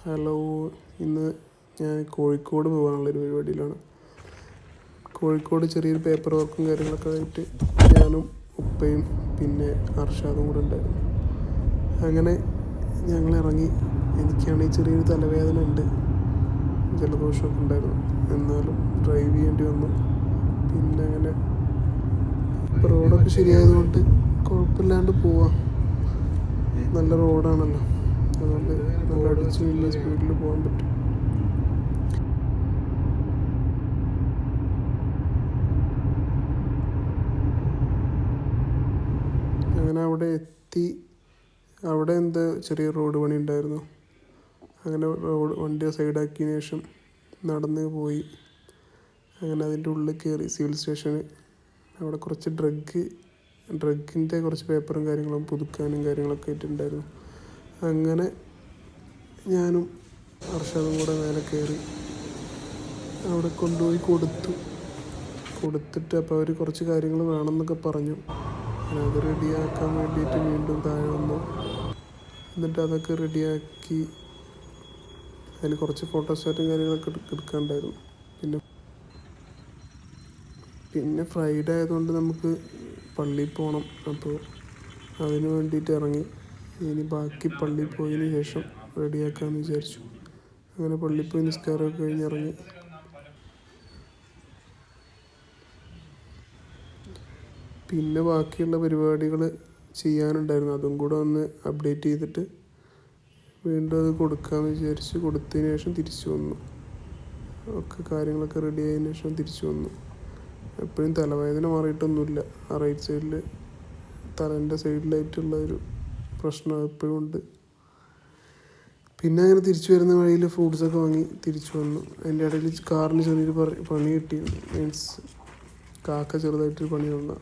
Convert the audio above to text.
Hello, ഇന്ന് ഞാൻ കോഴിക്കോട് പോകാനുള്ളൊരു പരിപാടിയിലാണ്. കോഴിക്കോട് ചെറിയൊരു പേപ്പർ വർക്കും കാര്യങ്ങളൊക്കെ ആയിട്ട് ഞാനും ഉപ്പയും പിന്നെ അർഷാദും കൂടെ ഉണ്ടായിരുന്നു. അങ്ങനെ ഞങ്ങൾ ഇറങ്ങി. എനിക്കാണെങ്കിൽ ചെറിയൊരു തലവേദന ഉണ്ട്, ജലദോഷമൊക്കെ ഉണ്ടായിരുന്നു. എന്നാലും ഡ്രൈവ് ചെയ്യേണ്ടി വന്നു. പിന്നെ അങ്ങനെ റോഡൊക്കെ ശരിയായതുകൊണ്ട് കുഴപ്പമില്ലാണ്ട് പോവാം. നല്ല റോഡാണല്ലോ, അതുകൊണ്ട് നല്ല അടിച്ച് വലിയ സ്പീഡിൽ പോകാൻ പറ്റും. അങ്ങനെ അവിടെ എത്തി. അവിടെ എന്താ ചെറിയ റോഡ് പണി ഉണ്ടായിരുന്നു. അങ്ങനെ വണ്ടി സൈഡാക്കിയതിന് ശേഷം നടന്ന് പോയി. അങ്ങനെ അതിൻ്റെ ഉള്ളിൽ കയറി സിവിൽ സ്റ്റേഷന്. അവിടെ കുറച്ച് ഡ്രഗിൻ്റെ കുറച്ച് പേപ്പറും കാര്യങ്ങളും പുതുക്കാനും കാര്യങ്ങളൊക്കെ ആയിട്ടുണ്ടായിരുന്നു. അങ്ങനെ ഞാനും അർഷാദും കൂടെ മേലെ കയറി അവിടെ കൊണ്ടുപോയി കൊടുത്തിട്ട് അപ്പോൾ അവർ കുറച്ച് കാര്യങ്ങൾ വേണമെന്നൊക്കെ പറഞ്ഞു. അത് റെഡിയാക്കാൻ വേണ്ടിയിട്ട് വീണ്ടും താഴെ വന്നു. എന്നിട്ട് അതൊക്കെ റെഡിയാക്കി. അതിൽ കുറച്ച് ഫോട്ടോസ്റ്റാറ്റും കാര്യങ്ങളൊക്കെ എടുക്കാനുണ്ടായിരുന്നു. പിന്നെ ഫ്രൈഡേ ആയതുകൊണ്ട് നമുക്ക് പള്ളിയിൽ പോകണം. അപ്പോൾ അതിന് വേണ്ടിയിട്ട് ഇറങ്ങി. ഇനി ബാക്കി പള്ളിയിൽ പോയതിന് ശേഷം റെഡിയാക്കാമെന്ന് വിചാരിച്ചു. അങ്ങനെ പള്ളിയിൽ പോയി നിസ്കാരമൊക്കെ കഴിഞ്ഞിറങ്ങി. പിന്നെ ബാക്കിയുള്ള പരിപാടികൾ ചെയ്യാനുണ്ടായിരുന്നു. അതും കൂടെ ഒന്ന് അപ്ഡേറ്റ് ചെയ്തിട്ട് വീണ്ടും അത് കൊടുക്കാമെന്ന് വിചാരിച്ച് കൊടുത്തതിന് ശേഷം തിരിച്ചു വന്നു. കാര്യങ്ങളൊക്കെ റെഡി ആയതിനു ശേഷം തിരിച്ചു വന്നു. എപ്പോഴും തലവേദന മാറിയിട്ടൊന്നുമില്ല. ആ റൈറ്റ് സൈഡിൽ തലേൻ്റെ സൈഡിലായിട്ടുള്ള ഒരു പ്രശ്നം എപ്പോഴും ഉണ്ട്. പിന്നെ അങ്ങനെ തിരിച്ചു വരുന്ന വഴിയിൽ ഫ്രൂട്ട്സൊക്കെ വാങ്ങി തിരിച്ചു വന്നു. അതിൻ്റെ ഇടയിൽ കാറിന് ചെറിയൊരു പണി കിട്ടി. മീൻസ് കാക്ക ചെറുതായിട്ടൊരു പണി തന്ന.